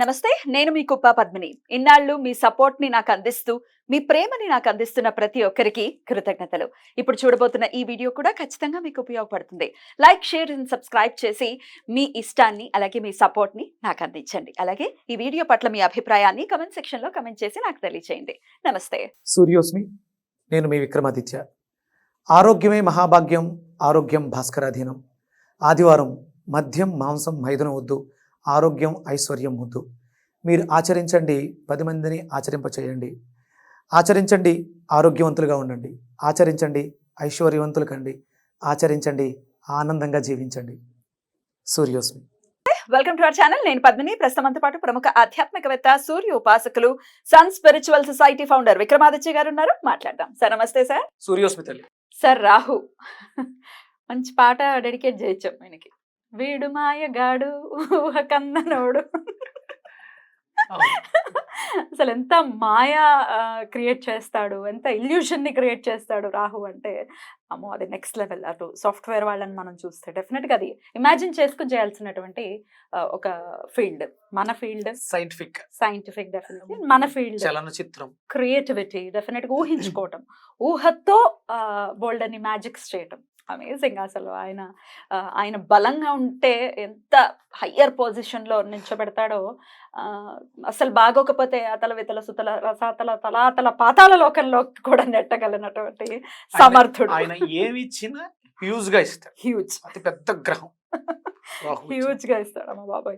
నమస్తే, నేను మీ కుప్ప పద్మిని. ఇన్నాళ్ళు మీ సపోర్ట్‌ని నాకందిస్తూ, మీ ప్రేమని నాకందిస్తున్న ప్రతి ఒక్కరికి కృతజ్ఞతలు. ఇప్పుడు చూడబోతున్న ఈ వీడియో కూడా ఖచ్చితంగా మీకు ఉపయోగపడుతుంది. లైక్, షేర్ అండ్ సబ్స్క్రైబ్ చేసి మీ ఇష్టాన్ని, అలాగే మీ సపోర్ట్‌ని నాకందించండి. అలాగే ఈ వీడియో పట్ల మీ అభిప్రాయాన్ని కామెంట్ సెక్షన్‌లో కామెంట్ చేసి నాకు తెలియజేయండి. నమస్తే. సూర్యోస్మి. నేను మీ విక్రమాదిత్య. ఆరోగ్యమే మహాభాగ్యం, ఆరోగ్యం భాస్కరాధీనం. ఆదివారం మద్యం మాంసం మైదనం వద్దు, ఆరోగ్యం ఐశ్వర్యం వద్దు. మీరు ఆచరించండి, 10 మందిని ఆచరింపచేయండి. ఆచరించండి, ఆరోగ్యవంతులుగా ఉండండి. ఆచరించండి, ఐశ్వర్యవంతులు కండి. ఆచరించండి, ఆనందంగా జీవించండి. Suryosmi. Welcome to our channel. నేను పద్మిని. ప్రస్తుతంతో పాటు ప్రముఖ ఆధ్యాత్మికవేత్త, సూర్య ఉపాసకులు, Sun Spiritual Society founder Vikramaditya garu ఉన్నారు. మాట్లాడదాం. సార్ నమస్తే. సార్ సూర్యోస్మి తల్లి. సార్ రాహు మంచి పాట డెడికేట్ చేయొచ్చు ఆయనకి. వీడు మాయగాడు ఊహ కందనోడు. అసలు ఎంత మాయా క్రియేట్ చేస్తాడు, ఎంత ఇల్యూషన్ ని క్రియేట్ చేస్తాడు రాహు అంటే. అమ్మో, అది నెక్స్ట్ లెవెల్. అటు సాఫ్ట్వేర్ వాళ్ళని మనం చూస్తే డెఫినెట్ గా అది ఇమాజిన్ చేసుకుని చేయాల్సినటువంటి ఒక ఫీల్డ్. మన ఫీల్డ్ సైంటిఫిక్ డెఫినెట్లీ. మన ఫీల్డ్ చలనచిత్రం, క్రియేటివిటీ, డెఫినెట్ గా ఊహించుకోవటం, ఊహతో బోల్డ్ అని మ్యాజిక్స్ చేయటం. అమేజింగ్. అసలు ఆయన బలంగా ఉంటే ఎంత హయ్యర్ పొజిషన్ లో నిల్చోబెడతాడో. అసలు బాగోకపోతే అతల వితల సుతల రసాతల తలాతల పాతాల లోకంలో కూడా నెట్టగలిగినటువంటి సమర్థుడు. ఆయన ఏమి ఇచ్చినా హ్యూజ్ గా ఇస్తాడు. హ్యూజ్, అతి పెద్ద గ్రహం. హ్యూజ్ గా ఇస్తాడు. అమ్మ బాబాయ్,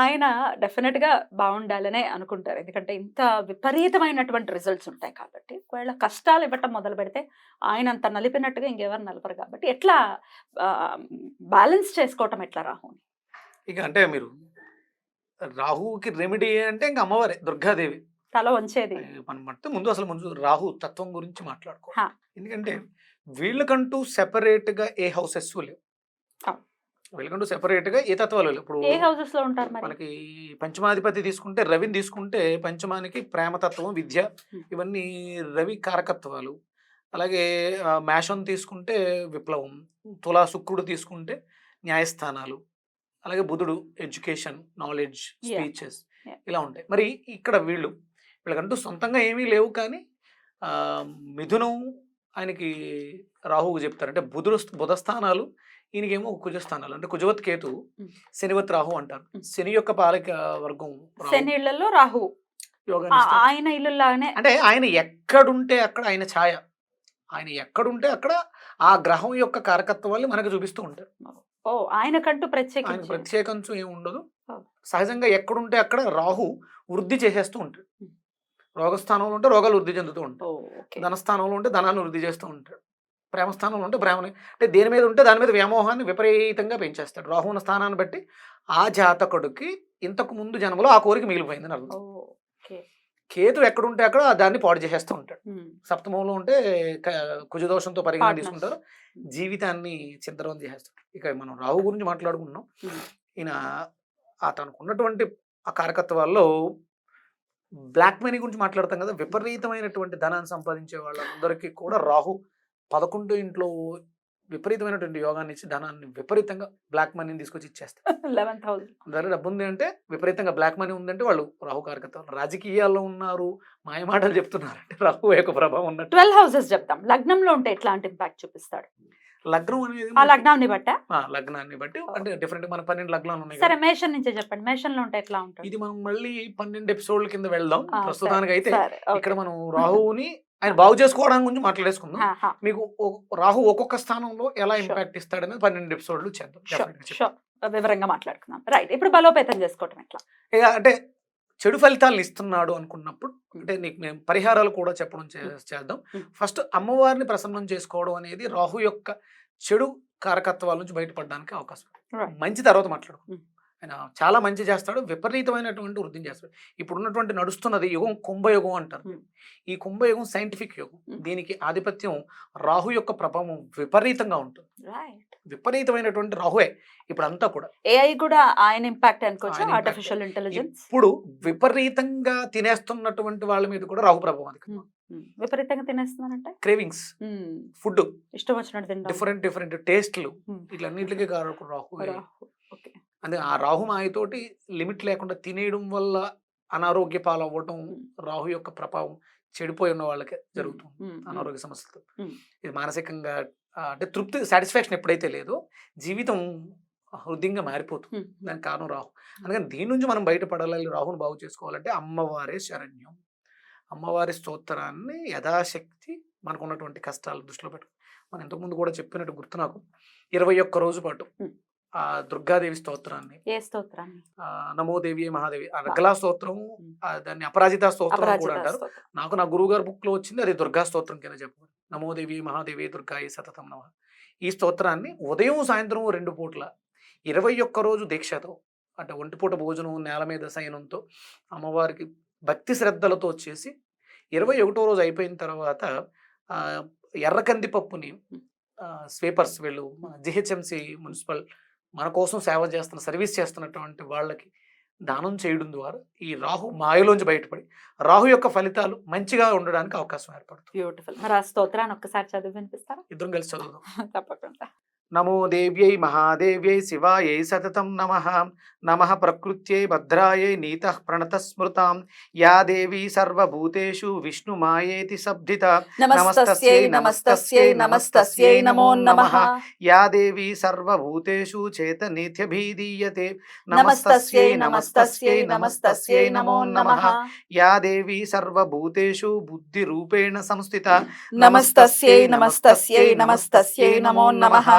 ఆయన డెఫినెట్ గా బాగుండాలనే అనుకుంటారు. ఎందుకంటే ఇంత విపరీతమైనటువంటి రిజల్ట్స్ ఉంటాయి కాబట్టి. ఒకవేళ కష్టాలు ఇవ్వటం మొదలు పెడితే ఆయన అంత నలిపినట్టుగా ఇంకెవరు నలపరు కాబట్టి ఎట్లా బ్యాలెన్స్ చేసుకోవటం ఎట్లా రాహుని? ఇక అంటే మీరు రాహుకి రెమెడీ అంటే ఇంకా అమ్మవారే దుర్గాదేవి తల వంచేది అనమాట. ముందు రాహు తత్వం గురించి మాట్లాడుకో. ఎందుకంటే వీళ్ళకంటూ సెపరేట్ గా ఏ హౌసెస్ లేవు, వీళ్ళకంటూ సెపరేట్ గా ఏ తత్వాలు లేవు. ఇప్పుడు ఏ హౌసెస్ లో ఉంటారు మనకి పంచమాధిపతి తీసుకుంటే, రవిని తీసుకుంటే పంచమానికి ప్రేమతత్వం, విద్య, ఇవన్నీ రవి కారకత్వాలు. అలాగే మేషం తీసుకుంటే విప్లవం, తులా శుక్రుడు తీసుకుంటే న్యాయస్థానాలు, అలాగే బుధుడు ఎడ్యుకేషన్, నాలెడ్జ్, స్పీచెస్, ఇలా ఉంటాయి. మరి ఇక్కడ వీళ్ళకంటూ సొంతంగా ఏమీ లేవు. కానీ మిథునం ఆయనకి రాహువు చెప్తారు. అంటే బుధస్థానాలు ఈయనకేమో కుజస్థానాలు. అంటే కుజవత్ కేతు, శనివత్ రాహు అంటారు. శని యొక్క పాలక వర్గం శని ఇళ్లలో రాహు ఆయన ఇల్లులాగానే. అంటే ఆయన ఎక్కడుంటే అక్కడ ఆయన ఛాయ, ఆయన ఎక్కడుంటే అక్కడ ఆ గ్రహం యొక్క కారకత్వాన్ని మనకు చూపిస్తూ ఉంటారు. ఆయనకంటూ ప్రత్యేకంచు ఏమి ఉండదు. సహజంగా ఎక్కడుంటే అక్కడ రాహు వృద్ధి చేసేస్తూ ఉంటాడు. రోగస్థానంలో ఉంటే రోగాలు వృద్ధి చెందుతూ ఉంటాయి. ధనస్థానంలో ఉంటే ధనాన్ని వృద్ధి చేస్తూ ఉంటాడు. ప్రేమస్థానంలో ఉంటే ప్రేమని, అంటే దేని మీద ఉంటే దాని మీద వ్యామోహాన్ని విపరీతంగా పెంచేస్తాడు. రాహు ఉన్న స్థానాన్ని బట్టి ఆ జాతకుడికి ఇంతకు ముందు జన్మలో ఆ కోరిక మిగిలిపోయిందని అర్థం. కేతు ఎక్కడుంటే అక్కడ దాన్ని పాడు చేసేస్తూ ఉంటాడు. సప్తమంలో ఉంటే కుజదోషంతో పరిగణన తీసుకుంటారు, జీవితాన్ని చింతరం చేసేస్తాడు. ఇక మనం రాహు గురించి మాట్లాడుకుంటున్నాం. ఈయన తనకు ఉన్నటువంటి ఆ కారకత్వాల్లో బ్లాక్ మనీ గురించి మాట్లాడతాం కదా. విపరీతమైనటువంటి ధనాన్ని సంపాదించే వాళ్ళందరికీ కూడా రాహు 11 ఇంట్లో విపరీతమైనటువంటి యోగాన్ని ఇచ్చి ధనాన్ని విపరీతంగా బ్లాక్ మనీని తీసుకొచ్చి ఇచ్చేస్తారు. 11,000 డబ్బు ఉంది అంటే, విపరీతంగా బ్లాక్ మనీ ఉందంటే వాళ్ళు రాహు కారకత్వం. రాజకీయాల్లో ఉన్నారు, మాయమాటలు చెప్తున్నారు అంటే రాహు యొక్క ప్రభావం ఉన్నట్టు. 12 houses చెప్తాం. లగ్నంలో ఉంటే ఎట్లాంటి ఇంపాక్ట్ చూపిస్తాడు? లగ్నం అనేది లగ్నాన్ని బట్టి అంటే డిఫరెంట్. మన 12 లగ్నాలు ఉన్నాయి. సరే, మేషం నుంచే చెప్పండి. మేషంలో ఉంటే ఎట్లా ఉంటుంది? ఇది మనం మళ్ళీ 12 ఎపిసోడ్ల కింద వెళ్దాం. ప్రస్తుతానికి అయితే ఇక్కడ మనం రాహుని ఆయన బాగు చేసుకోవడం గురించి మాట్లాడేసుకుందాం. మీకు రాహు ఒక్కొక్క స్థానంలో ఎలా ఇంపాక్ట్ ఇస్తాడని 12 ఎపిసోడ్లు చేద్దాం, వివరంగా మాట్లాడుకుందాం. రైట్. ఇప్పుడు బలోపేతం చేసుకోవటం ఎట్లా? అంటే చెడు ఫలితాలను ఇస్తున్నాడు అనుకున్నప్పుడు, అంటే నీకు మేము పరిహారాలు కూడా చెప్పడం చేద్దాం. ఫస్ట్ అమ్మవారిని ప్రసన్నం చేసుకోవడం అనేది రాహు యొక్క చెడు కారకత్వాల నుంచి బయటపడడానికి అవకాశం. మంచి తర్వాత మాట్లాడుకుందాం. ఆయన చాలా మంచి చేస్తాడు, విపరీతమైనటువంటి వృద్ధిని చేస్తాడు. ఇప్పుడున్నటువంటి నడుస్తున్నది యుగం కుంభయుగం అంటారు. ఈ కుంభయుగం సైంటిఫిక్ యుగం. దీనికి ఆధిపత్యం రాహు యొక్క ప్రభావం విపరీతంగా ఉంటుంది. విపరీతమైనటువంటి రాహువే ఇప్పుడంతా కూడా. ఏఐ కూడా ఆయన ఇంపాక్ట్ అనుకోవచ్చు. ఆర్టిఫిషియల్ ఇంటెలిజెన్స్ ఇప్పుడు విపరీతంగా తినేస్తున్నటువంటి వాళ్ళ మీద కూడా రాహు ప్రభావం అధికంగా. విపరీతంగా తినేస్తున్నారంటే క్రేవింగ్స్, ఫుడ్ ఇష్టం వచ్చినట్టు డిఫరెంట్ టేస్ట్లు, ఇట్లన్నింటికి రాహు. అంటే ఆ రాహు మాయతోటి లిమిట్ లేకుండా తినేయడం వల్ల అనారోగ్య పాలవ్వటం, రాహు యొక్క ప్రభావం చెడిపోయి ఉన్న వాళ్ళకే జరుగుతుంది అనారోగ్య సమస్యలతో. ఇది మానసికంగా అంటే తృప్తి, సాటిస్ఫాక్షన్ ఎప్పుడైతే లేదో జీవితం హృదయంగా మారిపోతుంది. దానికి కారణం రాహు. అందుకని దీని నుంచి మనం బయటపడాలి, రాహుని బాగు చేసుకోవాలంటే అమ్మవారే శరణ్యం. అమ్మవారి స్తోత్రాన్ని యథాశక్తి మనకు ఉన్నటువంటి కష్టాలు దృష్టిలో పెట్టుకుని, మనం ఇంతకుముందు కూడా చెప్పినట్టు గుర్తు నాకు, 21 రోజు పాటు ఆ దుర్గాదేవి స్తోత్రాన్ని, ఏ స్తోత్రాన్ని? నమోదేవి మహాదేవి, అర్గలా స్తోత్రం, దాన్ని అపరాజిత స్తోత్రం అని కూడా అంటారు. నాకు నా గురువు గారి బుక్ లో వచ్చింది అది దుర్గా స్తోత్రం కింద చెప్పారు. నమోదేవి మహాదేవి దుర్గాయి సతతం నమః. ఈ స్తోత్రాన్ని ఉదయం సాయంత్రం 2 పూట్ల 21 రోజు దీక్షతో, అంటే ఒంటిపూట భోజనం నేల మీద శయనంతో అమ్మవారికి భక్తి శ్రద్ధలతో వచ్చేసి 21వ రోజు అయిపోయిన తర్వాత ఎర్ర కందిపప్పుని స్వీపర్స్, వీళ్ళు జిహెచ్ఎంసి మున్సిపల్ మన కోసం సేవ చేస్తున్న, సర్వీస్ చేస్తున్నటువంటి వాళ్ళకి దానం చేయడం ద్వారా ఈ రాహు మాయలోంచి బయటపడి రాహు యొక్క ఫలితాలు మంచిగా ఉండడానికి అవకాశం ఏర్పడుతుంది. బ్యూటిఫుల్. మరి ఆ స్తోత్రాన్ని ఒక్కసారి చదివి వినిపిస్తారా? ఇద్దరం కలిసి చదువుదాం. తప్పకుండా. నమో దేవ్యై మహాదేవ్యై శివాయై సతతం నమః. నమః ప్రకృత్యై భద్రాయై నీతః ప్రణత స్మృతాం. యా దేవీ సర్వభూతేషు విష్ణుమాయేతి శబ్దిత. నమస్తస్యై నమస్తస్యై నమస్తస్యై నమో నమః. యా దేవీ సర్వభూతేషు చేతనేత్యభిధీయతే. నమస్తస్యై నమస్తస్యై నమస్తస్యై నమో నమః. యా దేవీ సర్వభూతేషు బుద్ధిరూపేణ సంస్థిత. నమస్తస్యై నమస్తస్యై నమస్తస్యై నమో నమః.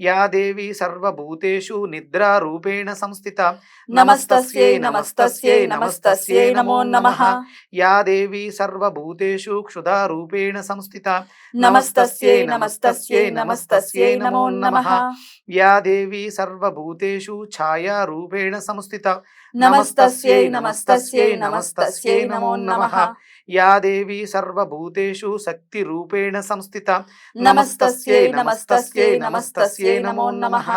యా దేవీ సర్వభూతేషు నిద్రారూపేణ సంస్థిత. నమస్తస్యై నమస్తస్యై నమస్తస్యై నమో నమః. యా దేవీ సర్వభూతేషు క్షుధారూపేణ సంస్థిత. నమస్తస్యై నమస్తస్యై నమస్తస్యై నమో నమః. యా దేవీ సర్వభూతేషు ఛాయారూపేణ సంస్థిత. నమస్తస్యై నమస్తస్యై నమస్తస్యై నమో నమః. యా దేవీ సర్వభూతేషు శక్తిరూపేణ సంస్థిత. నమస్తస్యై నమస్తస్యై నమస్తస్యై నమో నమః.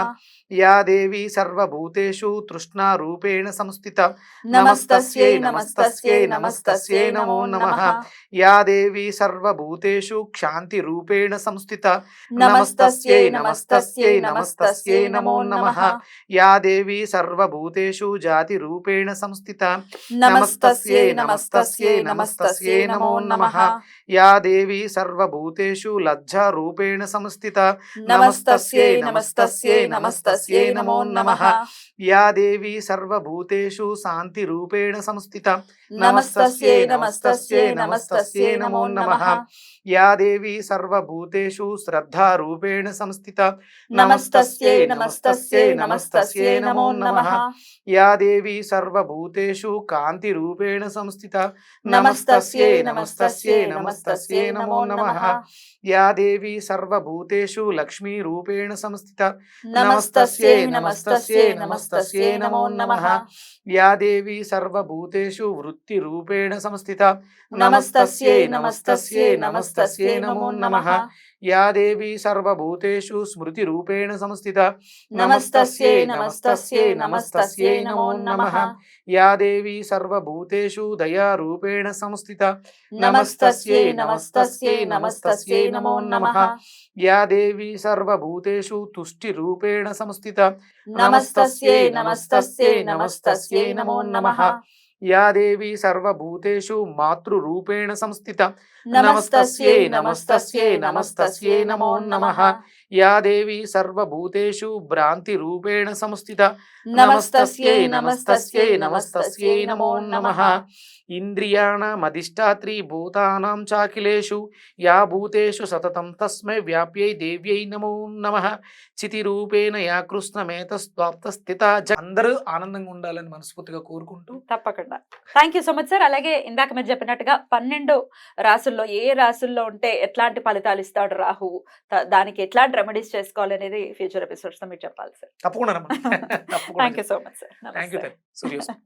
యా దేవీ సర్వభూతేషు తృష్ణారూపేణ సంస్థిత. నమస్తస్యై నమస్తస్యై నమస్తస్యై నమో నమః. యా దేవీ సర్వభూతేషు క్షాంతిరూపేణ సంస్థిత. నమస్తస్యై నమస్తస్యై నమస్తస్యై నమో నమః. యా దేవీ సర్వభూతేషు జాతిరూపేణ సంస్థిత. నమస్తస్యై నమస్తస్యై నమస్తస్యై నమో నమః. యా దేవీ సర్వభూతేషు లజ్జారూపేణ సంస్థిత. నమస్తస్యై నమస్తస్యై నమస్తస్యై నమో నమః. యా దేవీ సర్వభూతేషు శాంతిరూపేణ సంస్థిత. నమస్తస్యై నమస్తస్యై నమస్తస్యై నమో నమః. యా దేవీ సర్వభూతేషు శ్రద్ధారూపేణ సంస్థిత. నమస్తస్యై నమస్తస్యై నమస్తస్యై నమో నమః. యా దేవీ సర్వభూతేషు కాంతిరూపేణ సంస్థిత. నమస్తస్యై నమస్తస్యై నమస్తస్యై నమో నమః. యా దేవీ సర్వభూతేషు లక్ష్మీరూపేణ సంస్థిత. నమస్తస్యై నమస్తస్యై నమస్తస్యై నమో నమః. యా దేవీ సర్వభూతేషు వృత్తిరూపేణ సంస్థిత. నమస్తస్యై నమస్తస్యై నమస్తస్యై నమో నమః. యా దేవీ సర్వభూతేషు స్మృతిరూపేణ సంస్థిత. నమస్తస్యై నమస్తస్యై నమస్తస్యై నమో నమః. యా దేవీ సర్వభూతేషు దయారూపేణ సంస్థిత. నమస్తస్యై నమస్తస్యై నమస్తస్యై నమో నమః. యా దేవీ సర్వభూతేషు తుష్టిరూపేణ సంస్థిత. నమస్తస్యై నమస్తస్యై నమస్తస్యై నమో నమః. యా దేవీ సర్వభూతేషు మాతృరూపేణ సంస్థిత. నమస్తస్యై నమస్తస్యై నమస్తస్యై నమో నమః. యా దేవీ సర్వభూతేషు భ్రాంతిరూపేణ సంస్థిత. నమస్తస్యై నమస్తస్యై నమస్తస్యై నమో నమః. ఇంద్రియాణమధిష్టాత్రి భూతానాం చాఖిలేషు యా భూతేషు సతతం తస్మై వ్యాప్యై దేవ్యై నమో నమః. చితిరూపేణ యా కృష్ణమేతస్వాప్త స్థిత. అందరూ ఆనందంగా ఉండాలని మనస్ఫూర్తిగా కోరుకుంటూ. తప్పకుండా. Thank you so much sir. అలాగే ఇందాక మీరు చెప్పినట్టుగా 12 రాసుల్లో ఏ రాసుల్లో ఉంటే ఎట్లాంటి ఫలితాలు ఇస్తాడు రాహు, దానికి ఎట్లాంటి రెమెడీస్ చేసుకోవాలి అనేది ఫ్యూచర్ ఎపిసోడ్స్ లో మీరు చెప్పాలి సార్. తప్పకుండా thank you so much sir. Thank you.